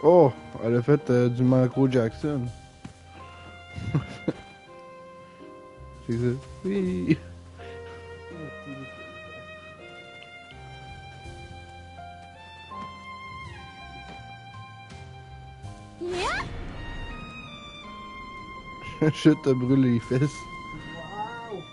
Oh, elle a fait du Michael Jackson. C'est ça. Oui. Yeah. Je te brûle les fesses. Wow!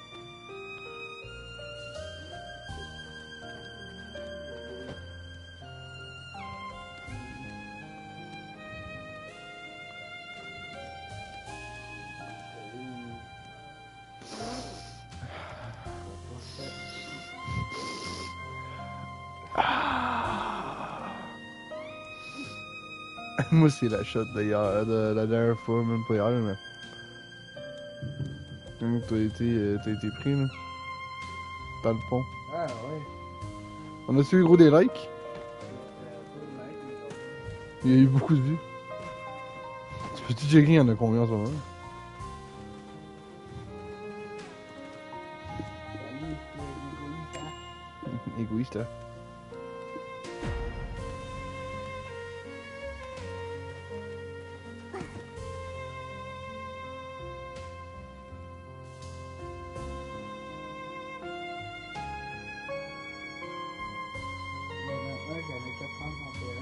Moi, c'est la shot de la dernière fois, même pas hier, mais. Quand t'as été pris, là. Dans le pont. Ah ouais. On a-tu eu gros des likes? Il y a eu beaucoup de vues. Tu peux-tu checker, il y en a combien en ce moment? Égoïste, hein? J'avais 431.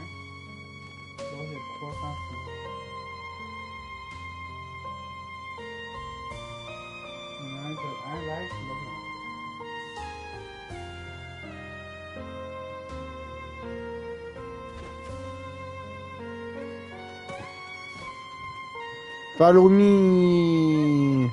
Là, j'ai 306. Il y en a un qui a un like, l'autre non. Follow me!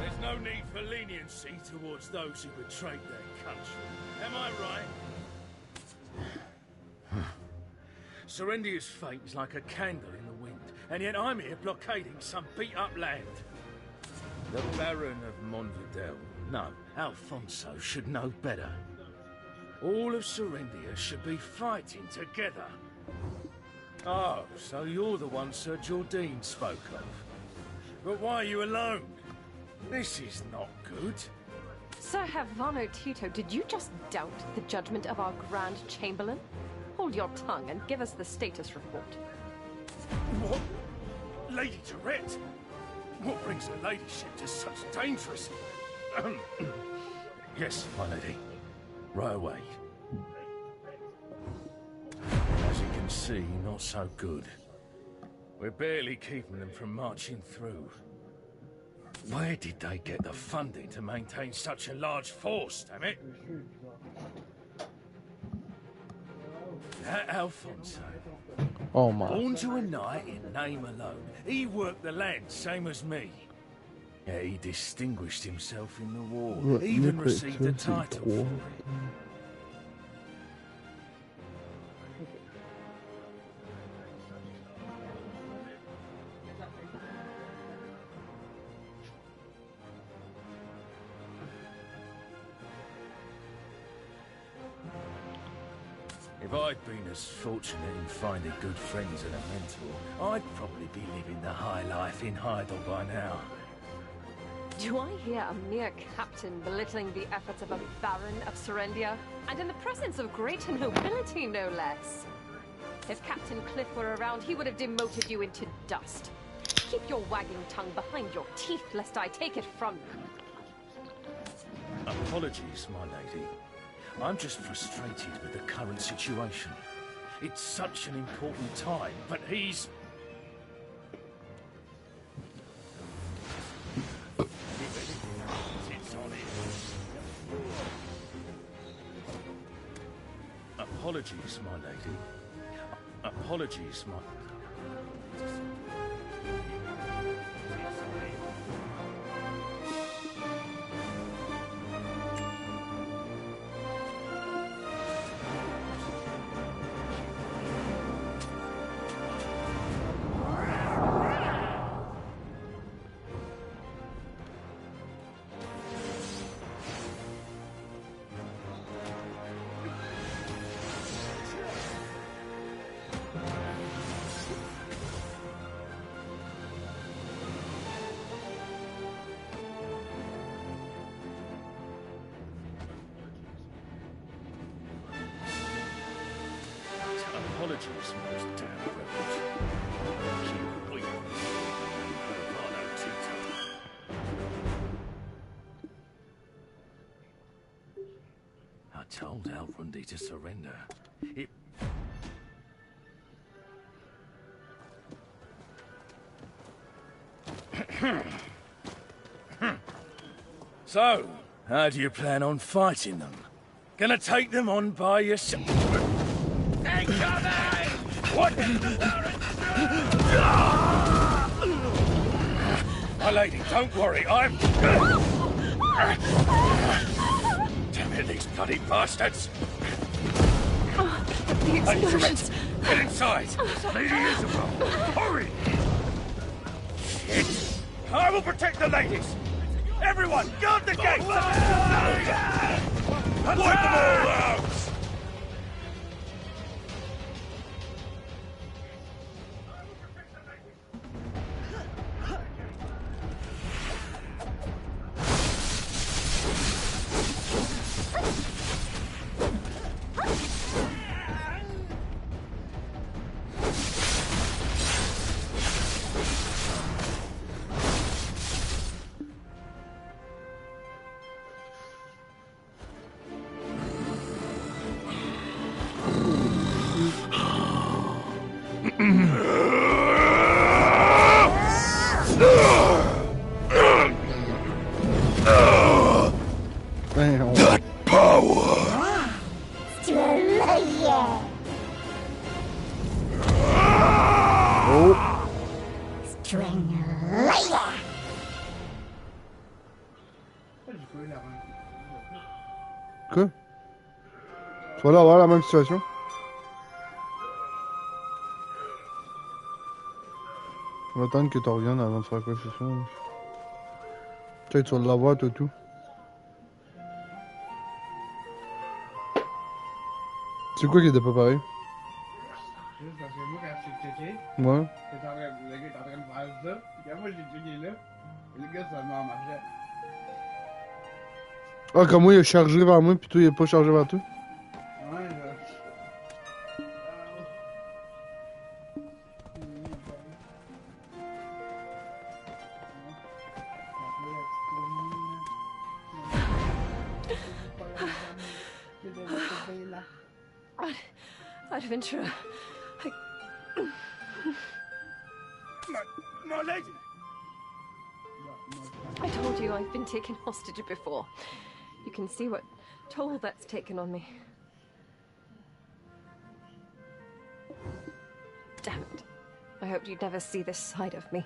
There's no need for leniency towards those who betrayed their country. Am I right? Serendia's fate is like a candle in the wind, and yet I'm here blockading some beat-up land. The Baron of Monvidel, no, Alfonso should know better. All of Serendia should be fighting together. Oh, so you're the one Sir Jordine spoke of. But why are you alone? This is not good. Sir Havano Tito, did you just doubt the judgment of our Grand Chamberlain? Hold your tongue and give us the status report. What? Lady Tourette? What brings her ladyship to such dangerous... Yes, my lady. Right away. As you can see, not so good. We're barely keeping them from marching through. Where did they get the funding to maintain such a large force, damn it? That Alfonso, Oh my. born to a knight in name alone, he worked the land same as me. Yeah, he distinguished himself in the war, even received a title for it. If I'd been as fortunate in finding good friends and a mentor, I'd probably be living the high life in Heidel by now. Do I hear a mere captain belittling the efforts of a Baron of Serendia? And in the presence of greater nobility, no less. If Captain Cliff were around, he would have demoted you into dust. Keep your wagging tongue behind your teeth, lest I take it from you. Apologies, my lady. I'm just frustrated with the current situation. It's such an important time, but he's... It's on him. Apologies, my lady. Apologies, my... told Alfrundi to surrender. It... So, how do you plan on fighting them? Gonna take them on by yourself? Incoming! What? My lady, don't worry, I'm... Damn it, these bloody bastards! The explosions. Get inside! Lady Isabel, hurry! Shit! I will protect the ladies! Everyone, guard the gates! Wipe them all out! That power! Oh. Quoi? Tu vas là avoir la même situation? On va attendre que tu reviennes avant de faire quoi que ce soit. Tu sais, tu vas l'avoir toi tout. C'est quoi qui était pas pareil? Juste parce que moi, quand j'ai checké, Ouais. le gars est en train de faire ça. Puis quand moi, j'ai checké là, et le gars seulement marchait. Ah, comme moi, il a chargé vers moi, puis toi, il a pas chargé vers toi? Ouais, Adventurer, My lady! I told you I've been taken hostage before. You can see what toll that's taken on me. Damn it. I hoped you'd never see this side of me.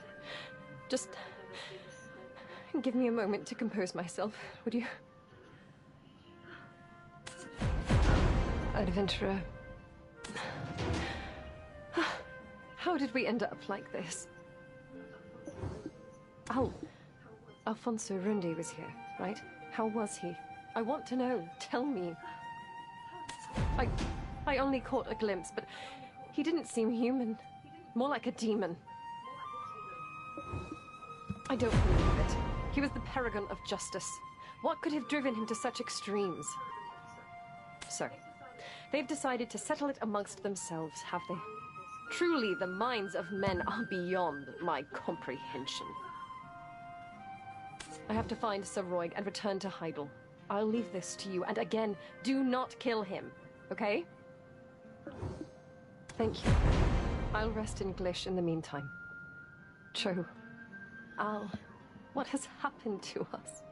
Just give me a moment to compose myself, would you? Adventurer. How did we end up like this? Alfonso Rundi was here, right? How was he? I want to know. Tell me. I only caught a glimpse, but he didn't seem human. More like a demon. I don't believe it. He was the paragon of justice. What could have driven him to such extremes? So, they've decided to settle it amongst themselves, have they? Truly, the minds of men are beyond my comprehension. I have to find Sir Roig and return to Heidel. I'll leave this to you, and again, do not kill him, okay? Thank you. I'll rest in Glish in the meantime. Cho, Al, what has happened to us?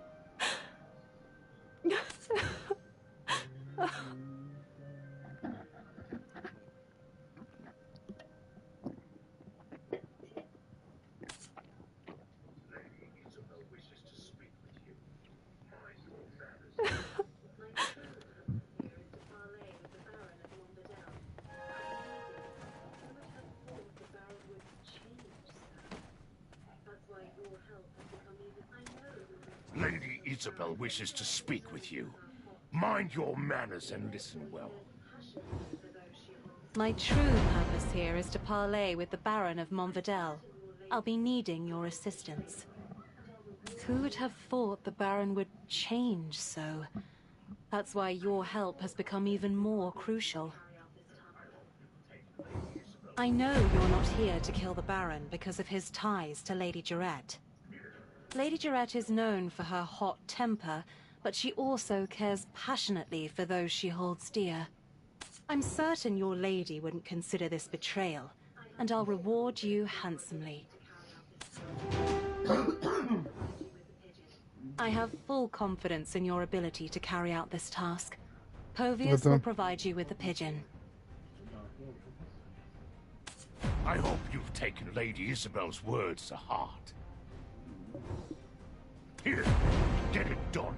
Lady Isabel wishes to speak with you. Mind your manners and listen well. My true purpose here is to parley with the Baron of Montvidel. I'll be needing your assistance. Who would have thought the Baron would change so? That's why your help has become even more crucial. I know you're not here to kill the Baron because of his ties to Lady Jarette. Lady Jarette is known for her hot temper, but she also cares passionately for those she holds dear. I'm certain your lady wouldn't consider this betrayal, and I'll reward you handsomely. I have full confidence in your ability to carry out this task. Povius will provide you with the pigeon. I hope you've taken Lady Isabel's words to heart. Here, get it done.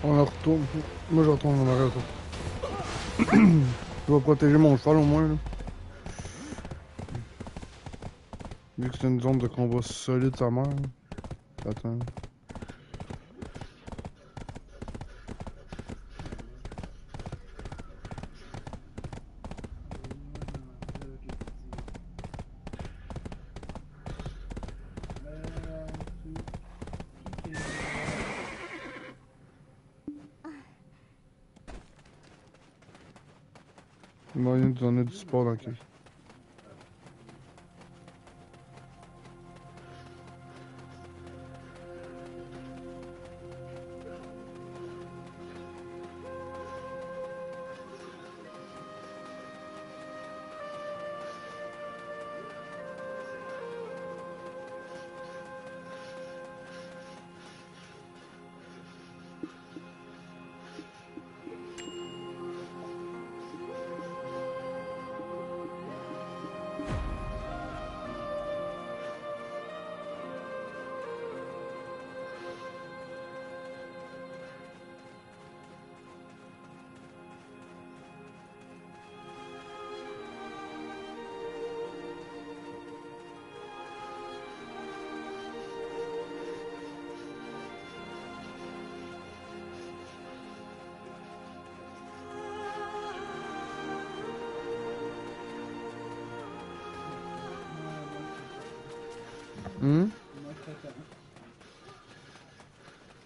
On retourne. Moi je retourne en arrière. Je vais protéger mon cheval au moins. Là. Vu que c'est une zone de combat solide sa mère. Attends. Moyen de donner du support dans le cul.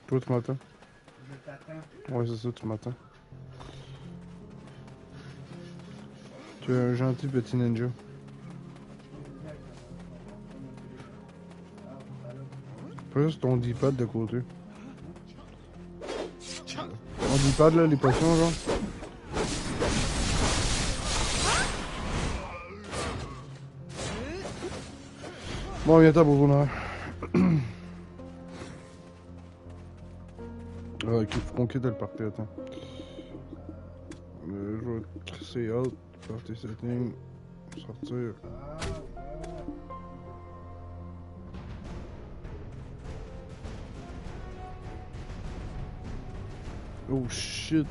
Toi tu m'attends? Je t'attends. Ouais c'est ça, tu m'attends. Tu es un gentil petit ninja. Fais juste ton D-pad de côté. Ton D-pad là, les potions genre. Bon, viens t'as beau bonheur. Ok, faut qu'on quitte le party, attends. Je vais crisser out, party setting, sortir. Oh shit.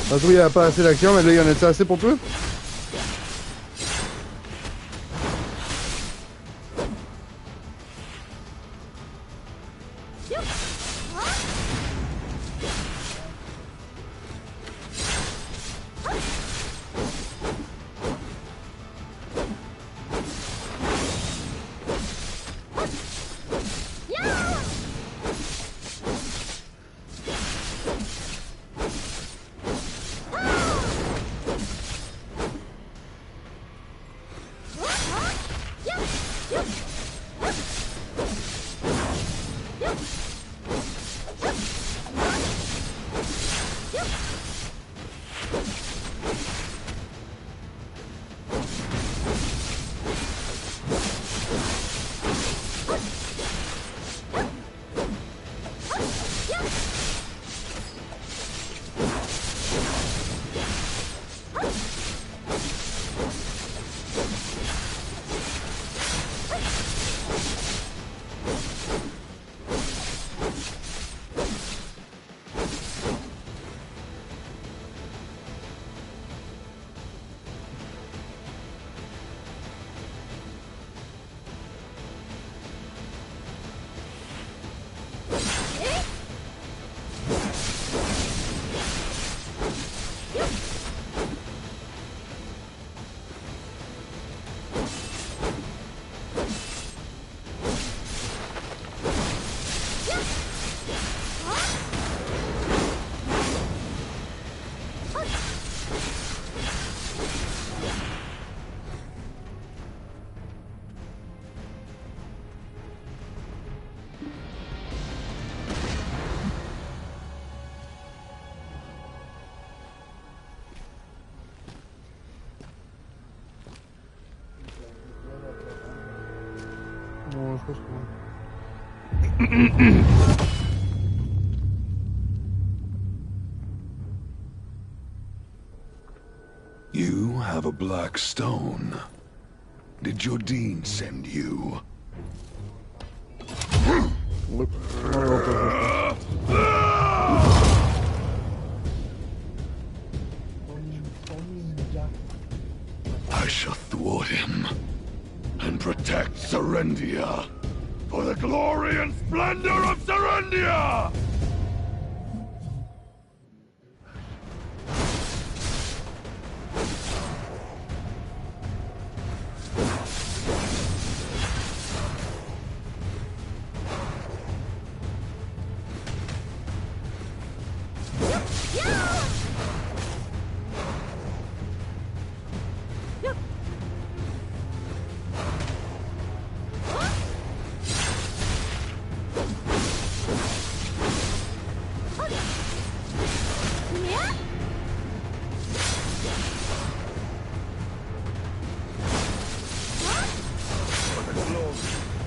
Ça se trouve, il n'y a pas assez d'action, mais là, il y en a assez pour toi? Non, je pense que... You have a black stone. Did your dean send you? I shall thwart him and protect Serendia for the glory and splendor of Serendia!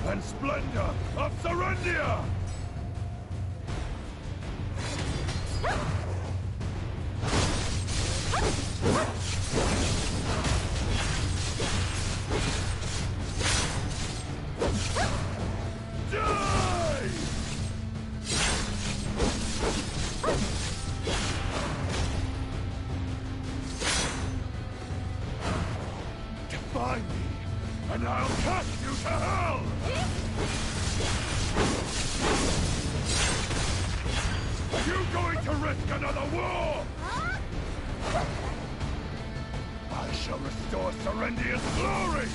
And splendor of Serendia! Die! Defy me, and I'll cast you to hell! Are you going to risk another war? I shall restore Serendia's glory!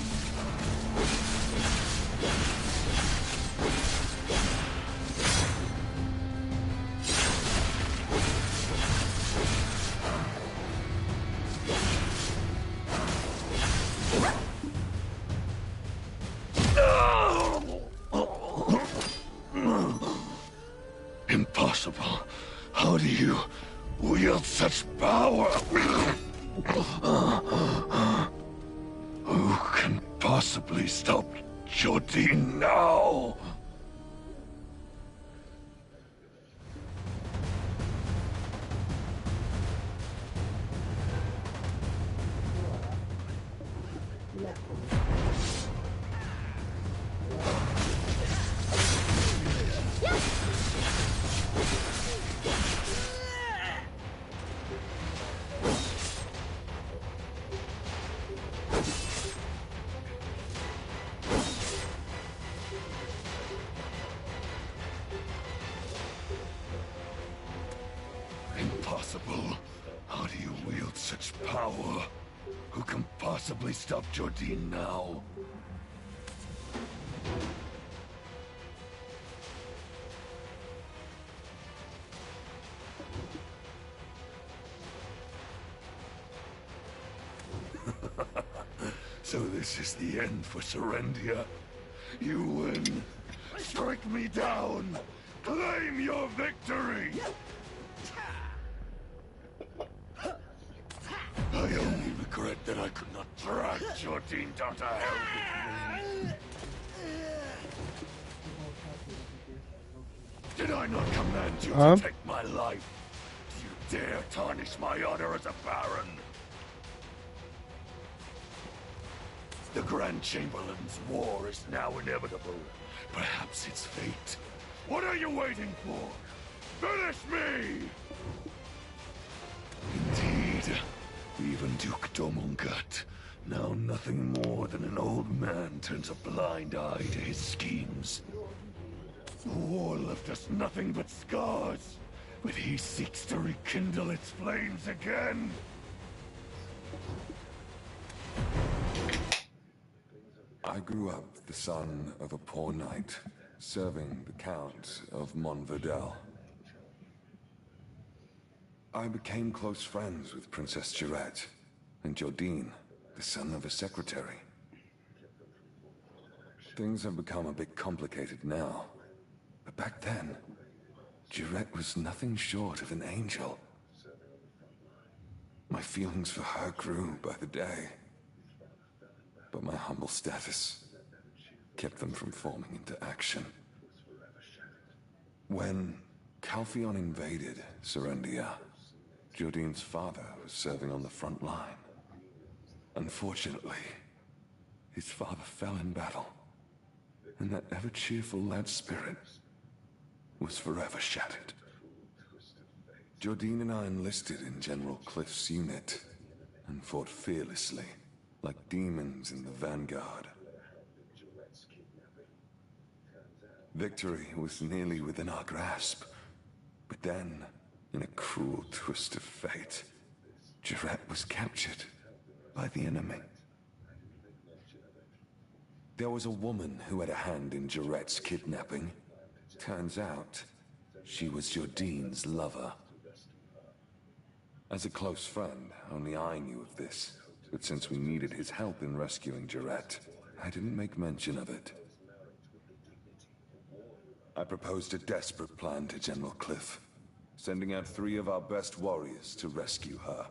Impossible. How do you wield such power? Who can possibly stop Jodine now? Impossible. How do you wield such power? Who can possibly stop Jordine now? So this is the end for Serendia. You win. Strike me down. Claim your victory. I only regret that I could not drag Jordine down to hell with me. Did I not command you to take my life? Do you dare tarnish my honor as a Baron? The Grand Chamberlain's war is now inevitable. Perhaps it's fate. What are you waiting for? Finish me! Indeed. Even Duke Domungat, now nothing more than an old man, turns a blind eye to his schemes. The war left us nothing but scars, but he seeks to rekindle its flames again. I grew up the son of a poor knight, serving the Count of Montvidel. I became close friends with Princess Girette and Jordine, the son of a secretary. Things have become a bit complicated now, but back then, Girette was nothing short of an angel. My feelings for her grew by the day, but my humble status kept them from forming into action. When Calpheon invaded Serendia, Jordine's father was serving on the front line. Unfortunately, his father fell in battle, and that ever-cheerful lad's spirit was forever shattered. Jordine and I enlisted in General Cliff's unit and fought fearlessly, like demons in the vanguard. Victory was nearly within our grasp, but then, in a cruel twist of fate, Girette was captured by the enemy. There was a woman who had a hand in Girette's kidnapping. Turns out, she was Jordine's lover. As a close friend, only I knew of this, but since we needed his help in rescuing Girette, I didn't make mention of it. I proposed a desperate plan to General Cliff, sending out 3 of our best warriors to rescue her.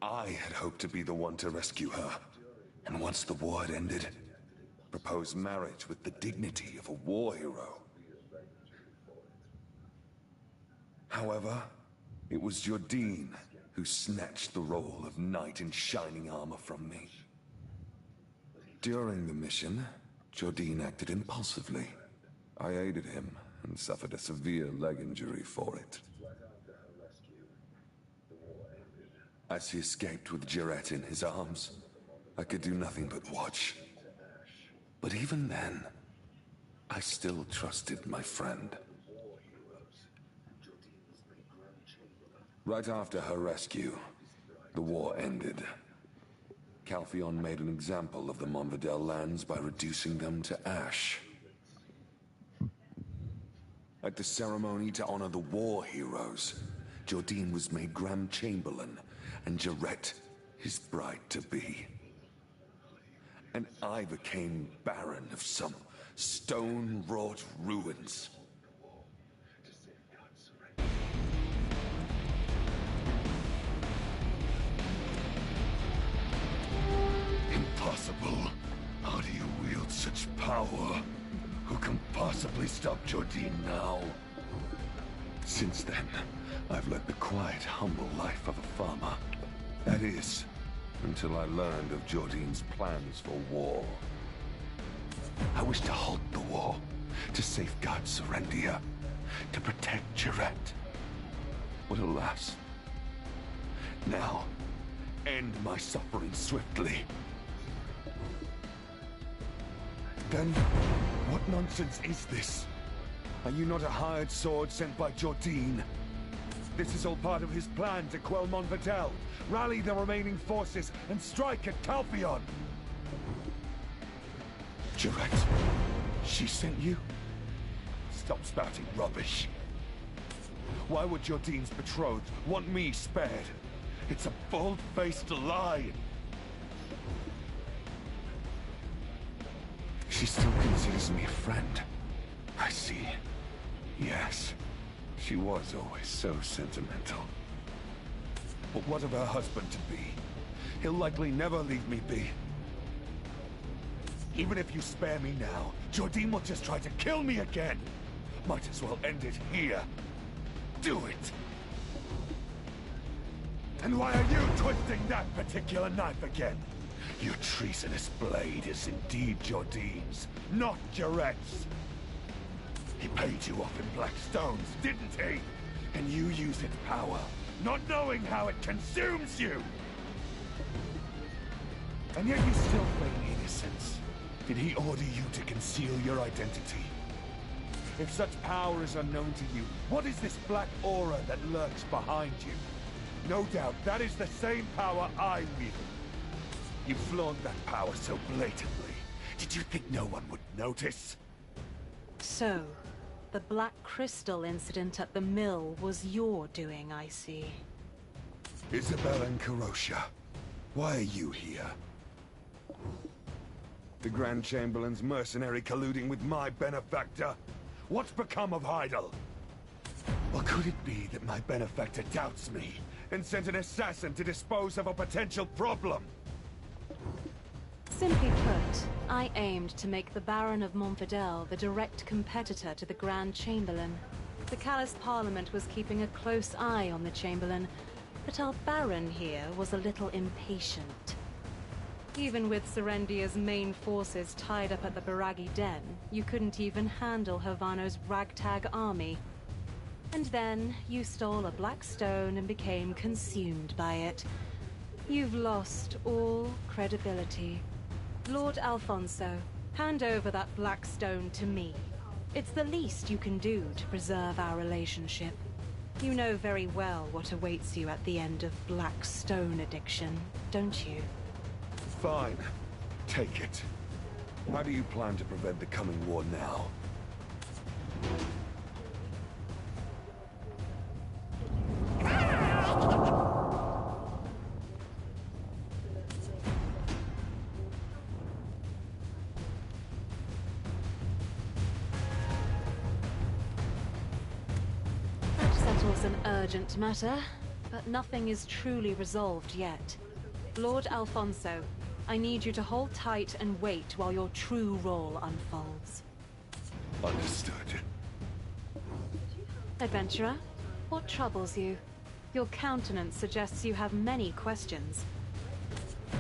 I had hoped to be the one to rescue her, and once the war had ended, propose marriage with the dignity of a war hero. However, it was Jordine who snatched the role of knight in shining armor from me. During the mission, Jordine acted impulsively. I aided him and suffered a severe leg injury for it. As he escaped with Girette in his arms, I could do nothing but watch. But even then, I still trusted my friend. Right after her rescue, the war ended. Calpheon made an example of the Montvidel lands by reducing them to ash. At the ceremony to honor the war heroes, Jordine was made Grand Chamberlain, and Girette his bride-to-be. And I became Baron of some stone-wrought ruins. Impossible. How do you wield such power? Who can possibly stop Jordine now? Since then, I've led the quiet, humble life of a farmer. That is, until I learned of Jordine's plans for war. I wished to halt the war, to safeguard Serendia, to protect Girette. But alas, now, end my suffering swiftly. Then, what nonsense is this? Are you not a hired sword sent by Jordine? This is all part of his plan to quell Monvidel, rally the remaining forces, and strike at Calpheon. Jarette, she sent you? Stop spouting rubbish. Why would Jordine's betrothed want me spared? It's a bald-faced lie. She still considers me a friend. I see. Yes, she was always so sentimental. But what of her husband to be? He'll likely never leave me be. Even if you spare me now, Jordine will just try to kill me again. Might as well end it here. Do it! And why are you twisting that particular knife again? Your treasonous blade is indeed Jordine's, not Jarette's. He paid you off in black stones, didn't he? And you use its power, not knowing how it consumes you! And yet you still feign innocence. Did he order you to conceal your identity? If such power is unknown to you, what is this black aura that lurks behind you? No doubt that is the same power I wield. You flaunt that power so blatantly. Did you think no one would notice? So, the Black Crystal incident at the mill was your doing, I see. Isabel and Karosha, why are you here? The Grand Chamberlain's mercenary colluding with my benefactor? What's become of Heidel? Or could it be that my benefactor doubts me and sent an assassin to dispose of a potential problem? Simply put, I aimed to make the Baron of Monvidel the direct competitor to the Grand Chamberlain. The Callous Parliament was keeping a close eye on the Chamberlain, but our Baron here was a little impatient. Even with Serendia's main forces tied up at the Baragi Den, you couldn't even handle Havano's ragtag army. And then, you stole a black stone and became consumed by it. You've lost all credibility. Lord Alfonso, hand over that black stone to me. It's the least you can do to preserve our relationship. You know very well what awaits you at the end of black stone addiction, don't you? Fine. Take it. How do you plan to prevent the coming war now? That settles an urgent matter, but nothing is truly resolved yet. Lord Alfonso, I need you to hold tight and wait while your true role unfolds. Understood. Adventurer, what troubles you? Your countenance suggests you have many questions.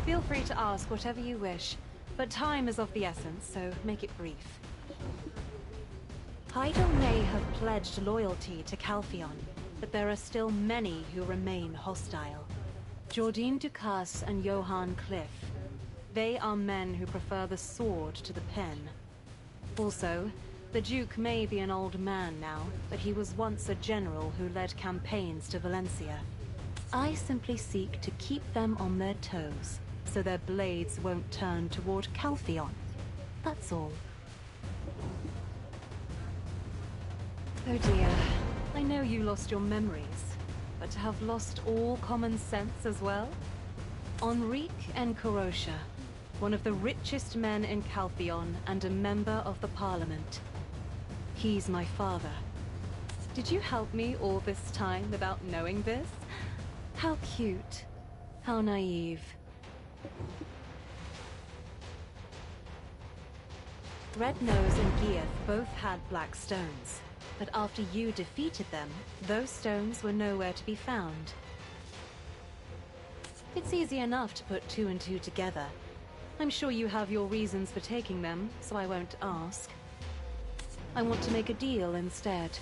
Feel free to ask whatever you wish, but time is of the essence, so make it brief. Heidel may have pledged loyalty to Calpheon, but there are still many who remain hostile. Jordine Ducasse and Johann Cliff. They are men who prefer the sword to the pen. Also, the Duke may be an old man now, but he was once a general who led campaigns to Valencia. I simply seek to keep them on their toes, so their blades won't turn toward Calpheon. That's all. Oh dear, I know you lost your memories, but to have lost all common sense as well? Enrique and Karosha, one of the richest men in Calpheon and a member of the Parliament. He's my father. Did you help me all this time without knowing this? How cute. How naive. Red Nose and Geath both had black stones, but after you defeated them, those stones were nowhere to be found. It's easy enough to put two and two together. I'm sure you have your reasons for taking them, so I won't ask. I want to make a deal instead.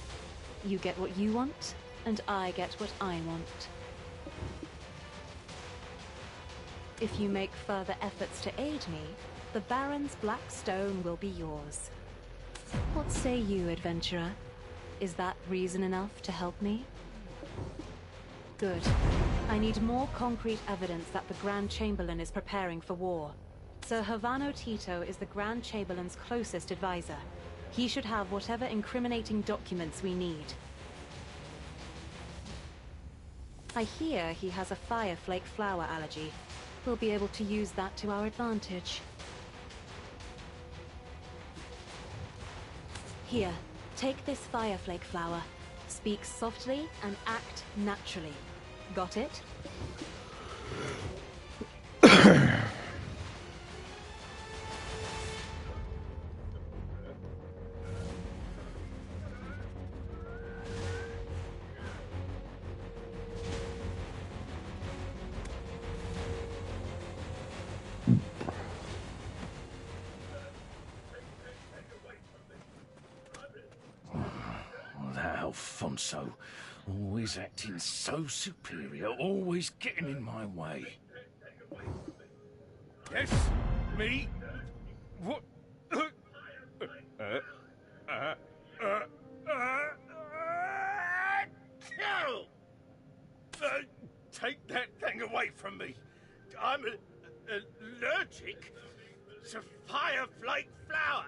You get what you want, and I get what I want. If you make further efforts to aid me, the Baron's black stone will be yours. What say you, adventurer? Is that reason enough to help me? Good. I need more concrete evidence that the Grand Chamberlain is preparing for war. Sir Havano Tito is the Grand Chamberlain's closest advisor. He should have whatever incriminating documents we need. I hear he has a fireflake flower allergy. We'll be able to use that to our advantage. Here, take this fireflake flower. Speak softly and act naturally. Got it? That Alfonso, always acting so superior, always getting in my way. Yes, me? What? Kill! Take that thing away from me. I'm allergic to fireflake flower.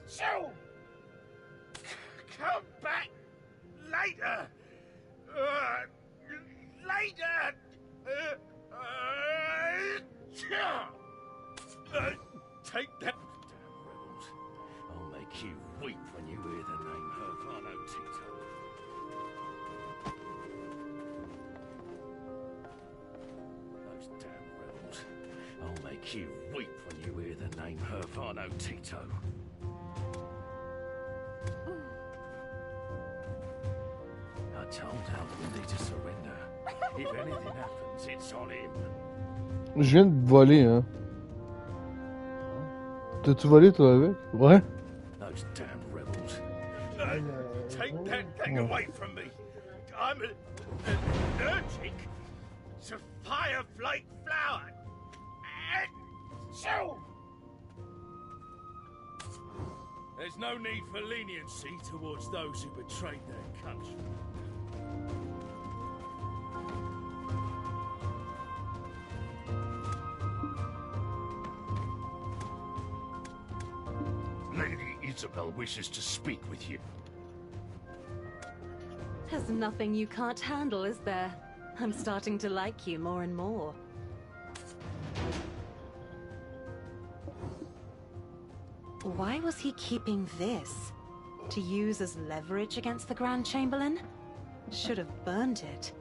So, come back later. Later. Take that. Damn rebels. I'll make you weep when you hear the name Havano Tito. Those damn rebels. I'll make you weep when you hear the name Havano Tito. I told Albundi to surrender. If anything happens, it's on him. Je viens de voler, hein. T'as-tu volé, toi, avec? Ouais. Those damn rebels. Take that thing away from me. I'm allergic to fireflake flower. So, there's no need for leniency towards those who betrayed their country. Lady Isabel wishes to speak with you. There's nothing you can't handle, is there? I'm starting to like you more and more. Why was he keeping this? To use as leverage against the Grand Chamberlain? Should have burned it.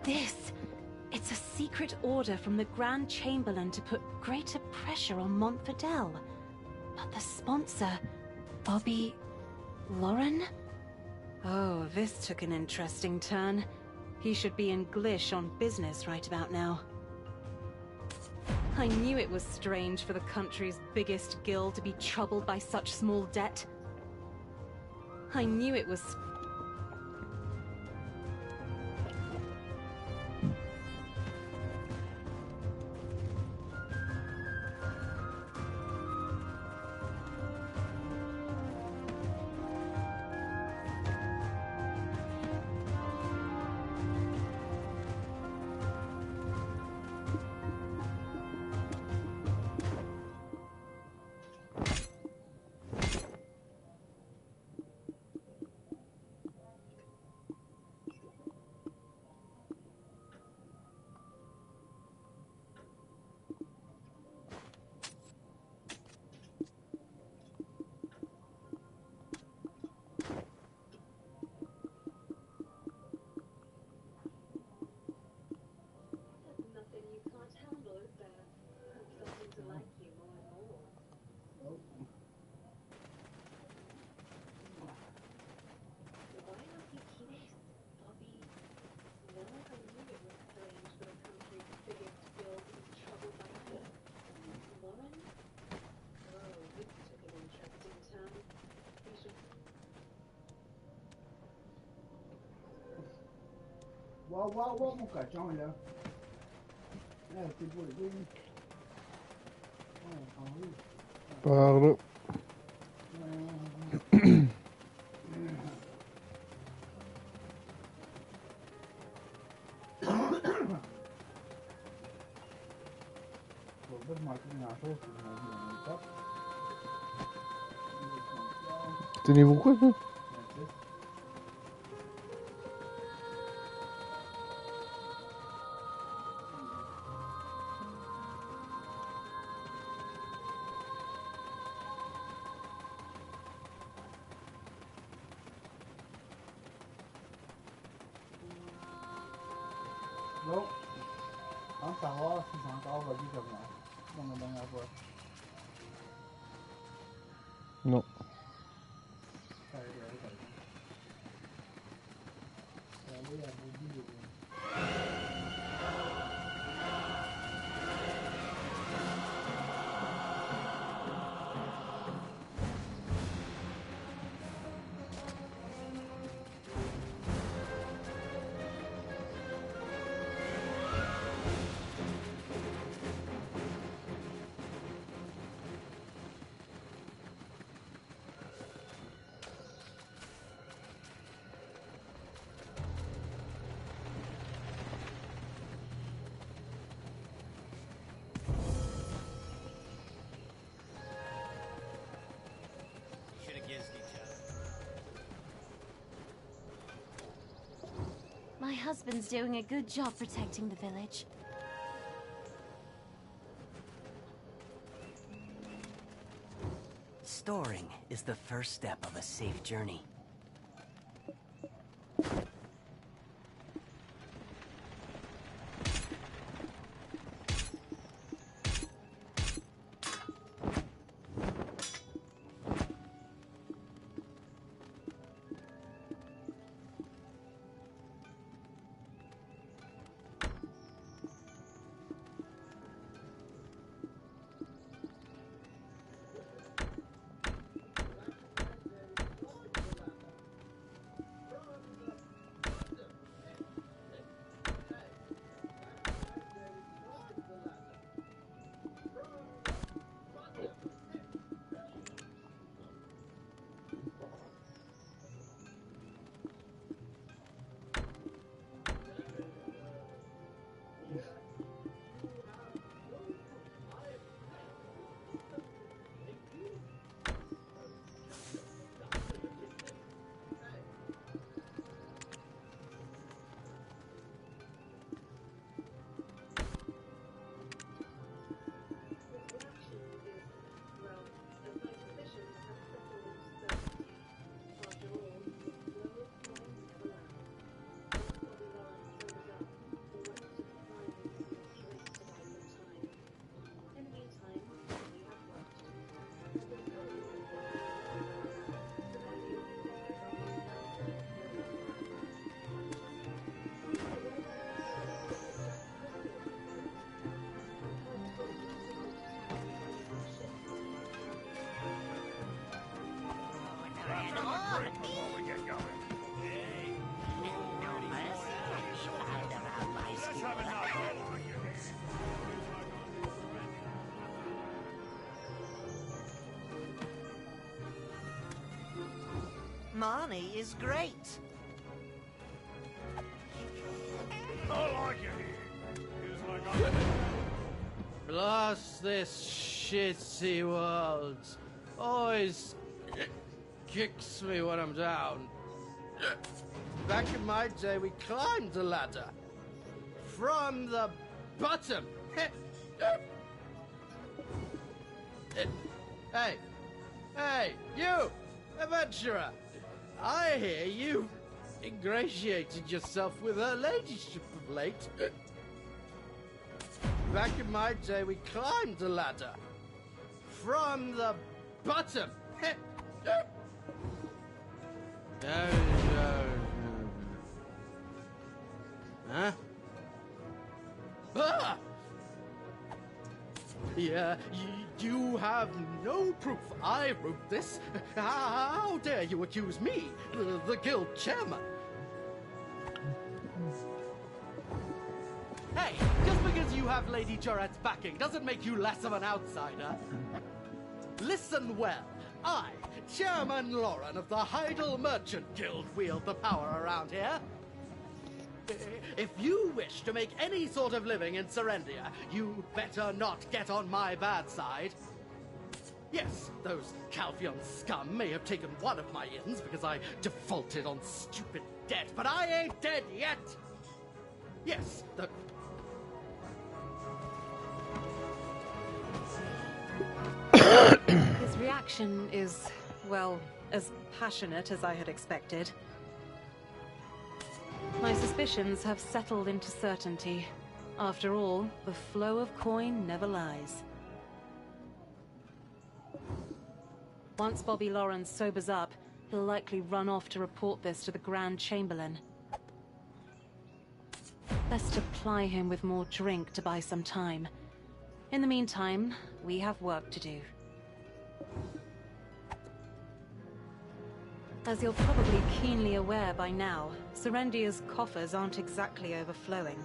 This! It's a secret order from the Grand Chamberlain to put greater pressure on Montfidel. But the sponsor, Bobby... Lauren? Oh, this took an interesting turn. He should be in Glish on business right about now. I knew it was strange for the country's biggest guild to be troubled by such small debt. I knew it was... Wow, mon cochon, là. Là, c'est beau, le game. Par là. T'es niveau quoi, toi? No. Han tahu si sang tahu bagi kerja. Mengenai apa? Non. My husband's doing a good job protecting the village. Storing is the first step of a safe journey. Marnie is great. I like it. Blast this shitty world. Always kicks me when I'm down. Back in my day, we climbed the ladder. From the bottom. Hey! Hey, you! Adventurer! I hear you ingratiated yourself with her ladyship of late. Back in my day, we climbed the ladder. From the bottom. Huh? Ah! Yeah, you have no proof I wrote this. How dare you accuse me, the guild chairman? Hey, just because you have Lady Joret's backing doesn't make you less of an outsider. Listen well. I, Chairman Lauren of the Heidel Merchant Guild, wield the power around here. If you wish to make any sort of living in Serendia, you better not get on my bad side. Yes, those Calpheon scum may have taken one of my inns because I defaulted on stupid debt, but I ain't dead yet! Yes, His reaction is, well, as passionate as I had expected. My suspicions have settled into certainty. After all, the flow of coin never lies. Once Bobby Lawrence sobers up, he'll likely run off to report this to the Grand Chamberlain. Best to ply him with more drink to buy some time. In the meantime, we have work to do. As you're probably keenly aware by now, Serendia's coffers aren't exactly overflowing.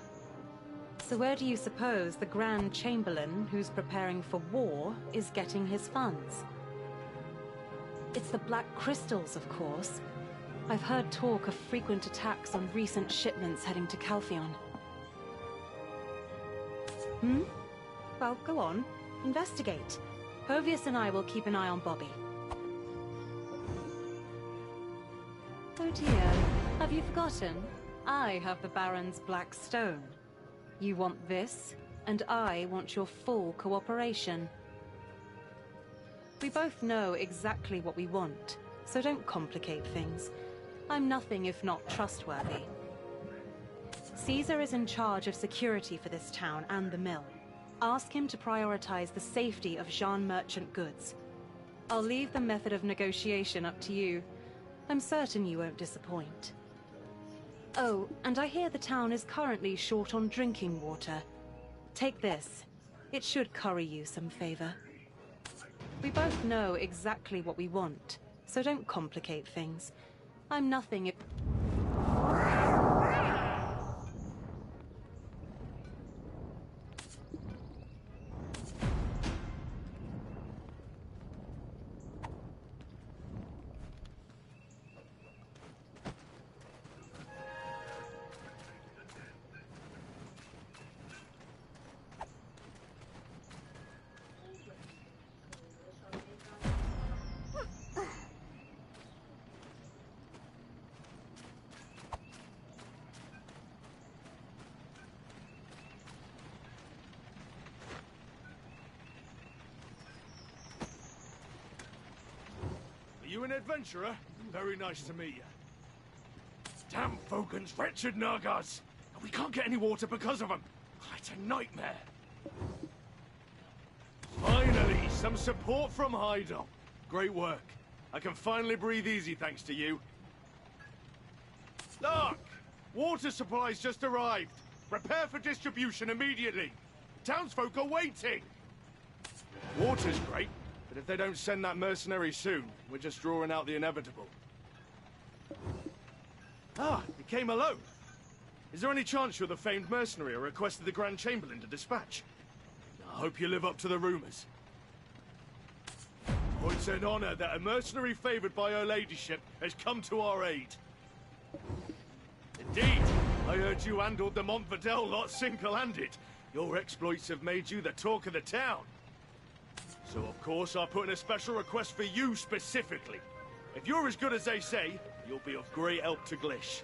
So where do you suppose the Grand Chamberlain, who's preparing for war, is getting his funds? It's the Black Crystals, of course. I've heard talk of frequent attacks on recent shipments heading to Calpheon. Well, go on. Investigate. Hovius and I will keep an eye on Bobby. Oh dear, have you forgotten? I have the Baron's Black Stone. You want this, and I want your full cooperation. We both know exactly what we want, so don't complicate things. I'm nothing if not trustworthy. Caesar is in charge of security for this town and the mill. Ask him to prioritize the safety of Jean merchant goods. I'll leave the method of negotiation up to you. I'm certain you won't disappoint. Oh, and I hear the town is currently short on drinking water. Take this. It should curry you some favor. We both know exactly what we want, so don't complicate things. I'm nothing if... You an adventurer? Very nice to meet you. Damn Fogan's wretched Nagas! We can't get any water because of them. It's a nightmare. Finally, some support from Hydo. Great work. I can finally breathe easy thanks to you. Look! Water supplies just arrived. Prepare for distribution immediately. Townsfolk are waiting. Water's great. But if they don't send that mercenary soon, we're just drawing out the inevitable. Ah, you came alone. Is there any chance you're the famed mercenary I requested the Grand Chamberlain to dispatch? I hope you live up to the rumors. Oh, it's an honor that a mercenary favored by her ladyship has come to our aid. Indeed, I heard you handled the Montverdel lot single-handed. Your exploits have made you the talk of the town. So, of course, I put in a special request for you specifically. If you're as good as they say, you'll be of great help to Glish.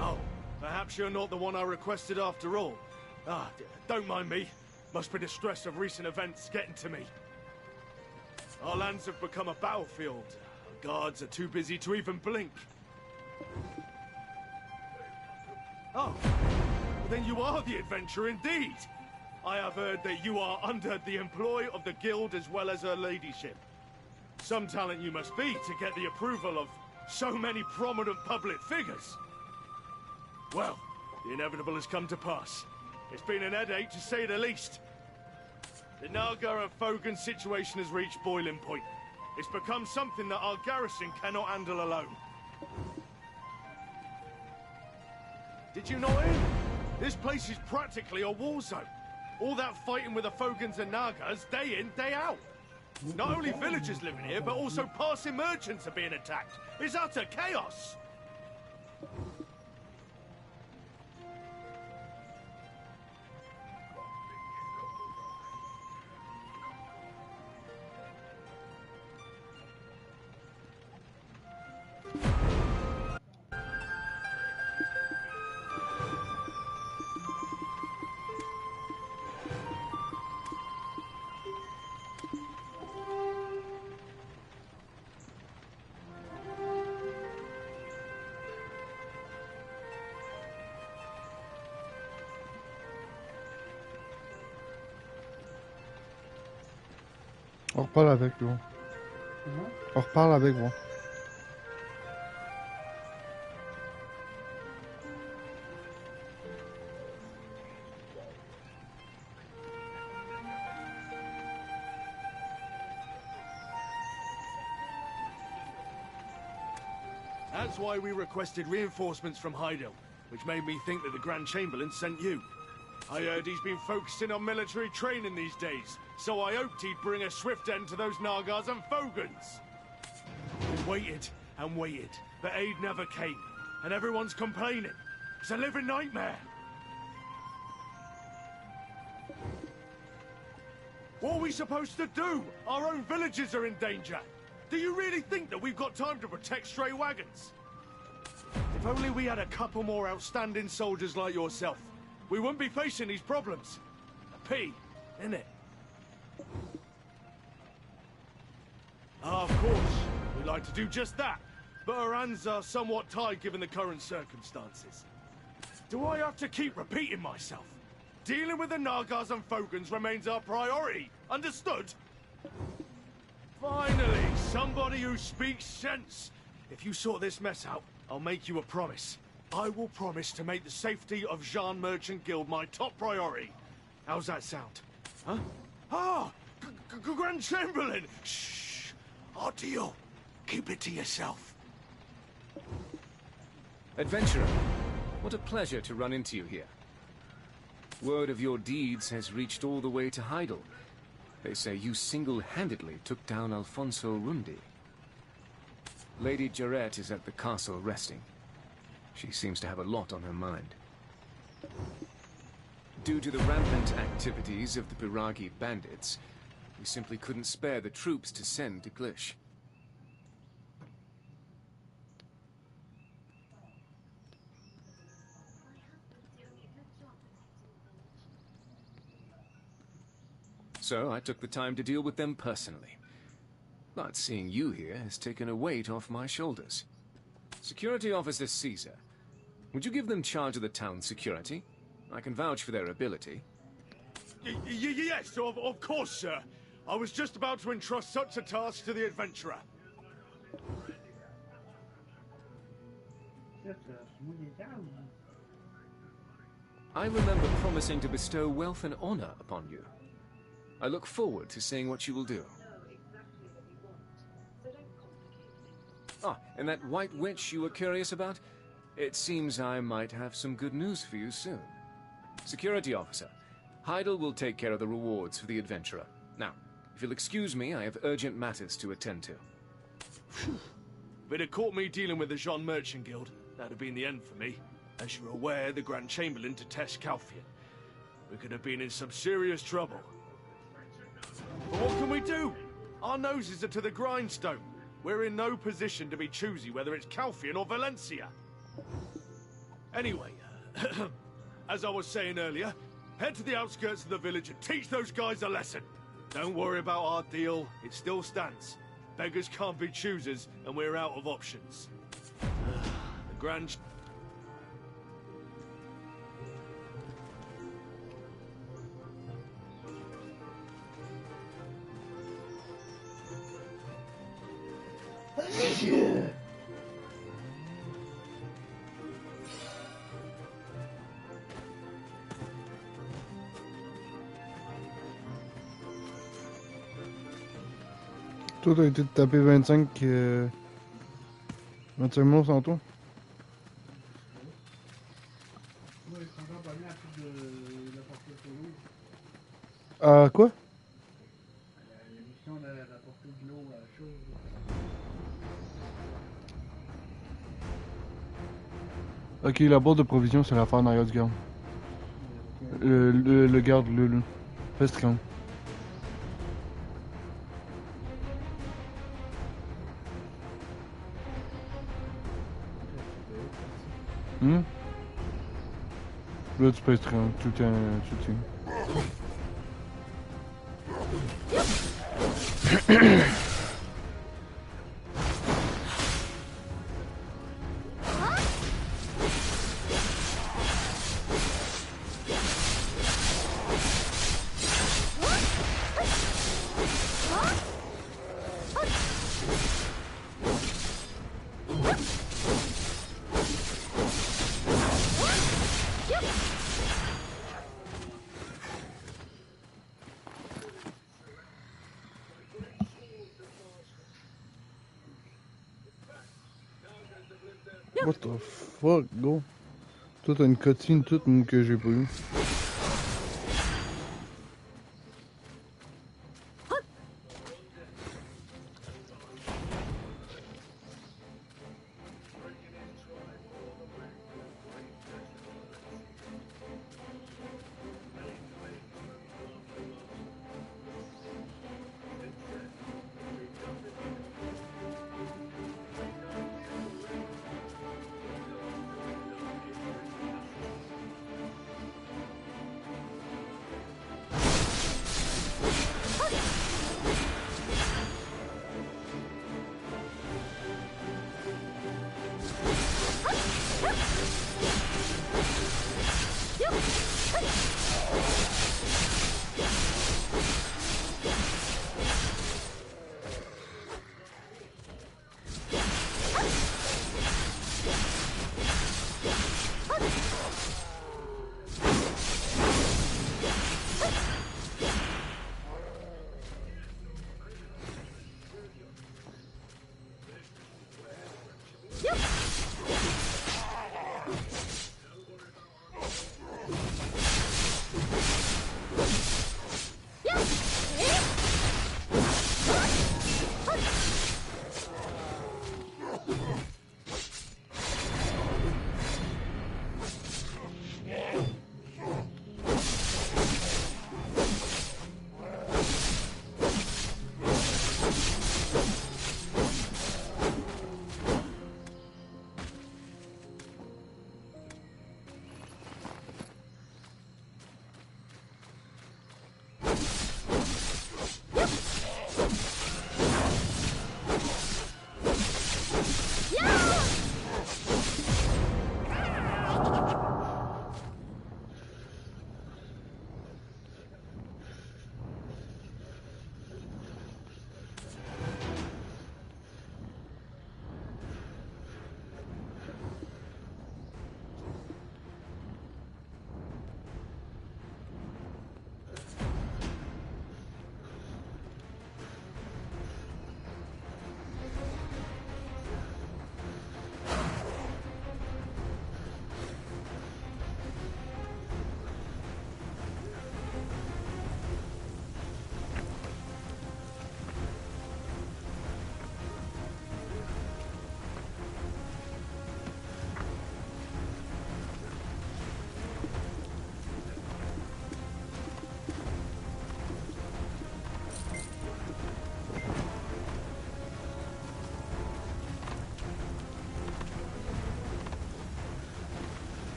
Oh, perhaps you're not the one I requested after all. Ah, don't mind me. Must be the stress of recent events getting to me. Our lands have become a battlefield. Our guards are too busy to even blink. Oh, well, then you are the adventurer indeed. I have heard that you are under the employ of the guild as well as her ladyship. Some talent you must be to get the approval of so many prominent public figures. Well, the inevitable has come to pass. It's been an headache to say the least. The Naga and Fogan situation has reached boiling point. It's become something that our garrison cannot handle alone. Did you know it? This place is practically a war zone. All that fighting with the Fogans and Nagas, day in, day out. Not only villagers living here, but also passing merchants are being attacked. It's utter chaos. On reparle avec lui. On reparle avec moi. That's why we requested reinforcements from Heidel, which made me think that the Grand Chamberlain sent you. I heard he's been focusing on military training these days, so I hoped he'd bring a swift end to those Nagars and Fogans. We waited and waited, but aid never came, and everyone's complaining. It's a living nightmare. What are we supposed to do? Our own villages are in danger. Do you really think that we've got time to protect stray wagons? If only we had a couple more outstanding soldiers like yourself, we wouldn't be facing these problems. A pity, isn't it? Of course, we'd like to do just that, but our hands are somewhat tied given the current circumstances. Do I have to keep repeating myself? Dealing with the Nagars and Fogans remains our priority, understood? Finally, somebody who speaks sense. If you sort this mess out, I'll make you a promise. I will promise to make the safety of Jean Merchant Guild my top priority. How's that sound? Huh? Ah! Grand Chamberlain! Shh! Our deal. Keep it to yourself. Adventurer, what a pleasure to run into you here. Word of your deeds has reached all the way to Heidel. They say you single-handedly took down Alfonso Rundi. Lady Jarrett is at the castle resting. She seems to have a lot on her mind. Due to the rampant activities of the Piragi bandits, we simply couldn't spare the troops to send to Glish. So I took the time to deal with them personally. But seeing you here has taken a weight off my shoulders. Security Officer Caesar, would you give them charge of the town's security? I can vouch for their ability. Yes, of course, sir. I was just about to entrust such a task to the adventurer. I remember promising to bestow wealth and honor upon you. I look forward to seeing what you will do. Ah, and that white witch you were curious about? It seems I might have some good news for you soon. Security Officer, Heidel will take care of the rewards for the adventurer. Now, if you'll excuse me, I have urgent matters to attend to. If it had caught me dealing with the Jean Merchant Guild, that'd have been the end for me. As you're aware, the Grand Chamberlain detests Calfian. We could have been in some serious trouble. But what can we do? Our noses are to the grindstone. We're in no position to be choosy whether it's Calfian or Valencia. Anyway, as I was saying earlier, head to the outskirts of the village and teach those guys a lesson. Don't worry about our deal, it still stands. Beggars can't be choosers, and we're out of options. The Grand... Toi, t'as été tapé 25 mots tantôt. Moi, ils sont encore pas mis à plus de la portée de l'eau. Ah, quoi? L'émission de la portée de l'eau à la chose. Ok, la boîte de provisions, c'est l'affaire en arrière du garde. Le garde, le Pestrion. Là, tu peux être tout un soutien. What the fuck, go? Toi, t'as une cotine toute que j'ai pas eu.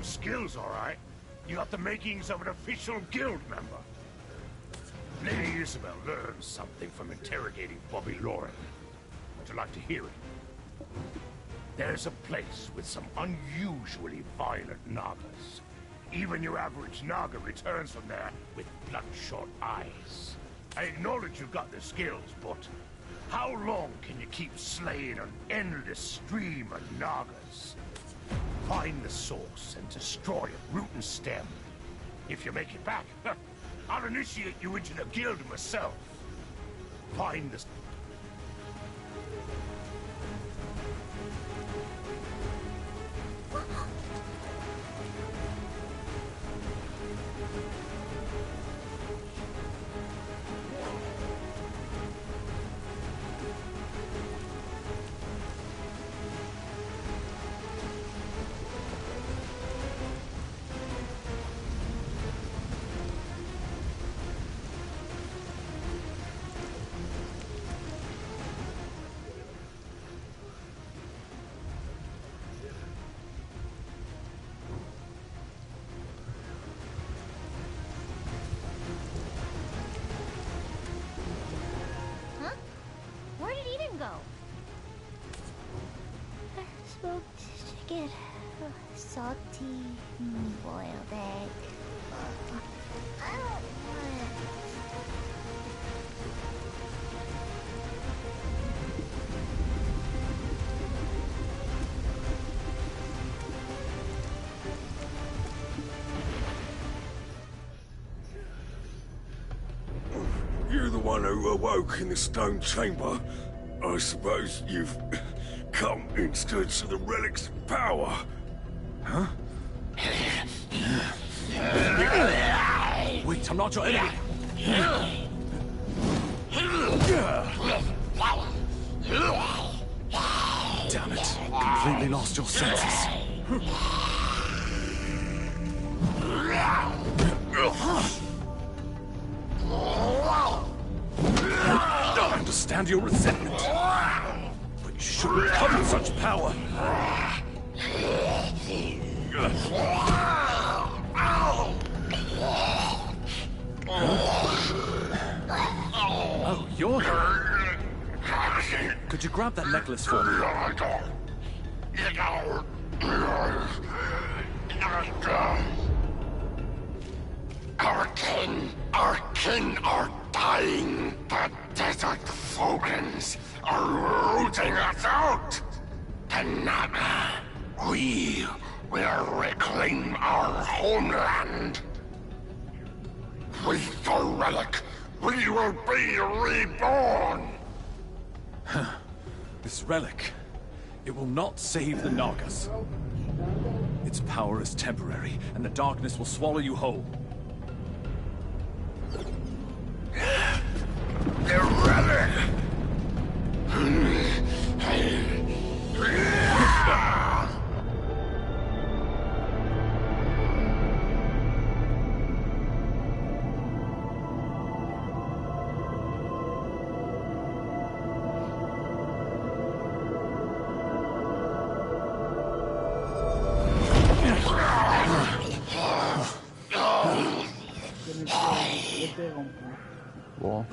Skills, all right. You got the makings of an official guild member. Lady Isabel learned something from interrogating Bobby Lauren. Would you like to hear it? There's a place with some unusually violent Nagas. Even your average Naga returns from there with bloodshot eyes. I acknowledge you've got the skills, but how long can you keep slaying an endless stream of Nagas? Find the source and destroy it, root and stem. If you make it back, I'll initiate you into the guild myself. Find the... get salty boiled egg. I don't want it. You're the one who awoke in the stone chamber. I suppose you've come in search of the relic's power. Huh? Wait, I'm not your enemy. Damn it. Completely lost your senses. I understand your resentment, but you shouldn't come with such power. Oh, you're here. Could you grab that necklace for me? Our kin are dying. The desert Fogans are rooting us out. Tonight, we will reclaim our homeland. With the relic, we will be reborn. This relic, it will not save the Nagas. Its power is temporary, and the darkness will swallow you whole. The relic! Bon.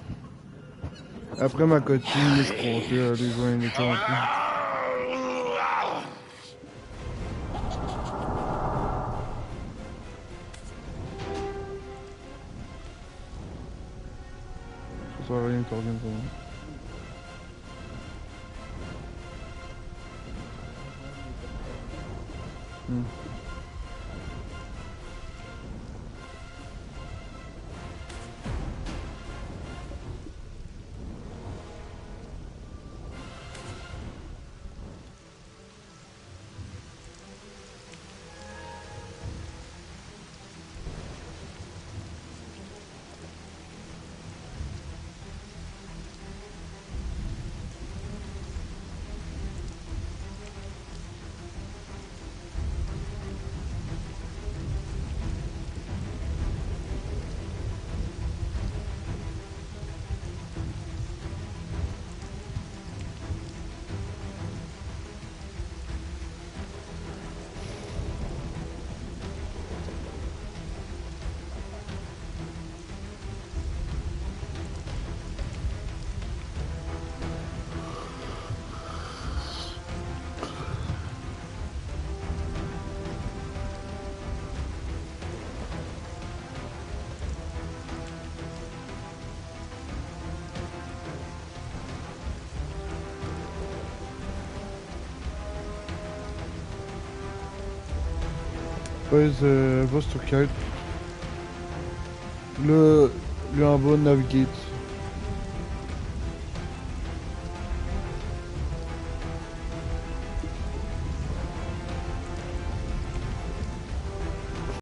Après ma cotine, je comptais aller joindre les champions. Ça sert à rien que tu reviennes pour moi. Votre quête. Le en bas navigate.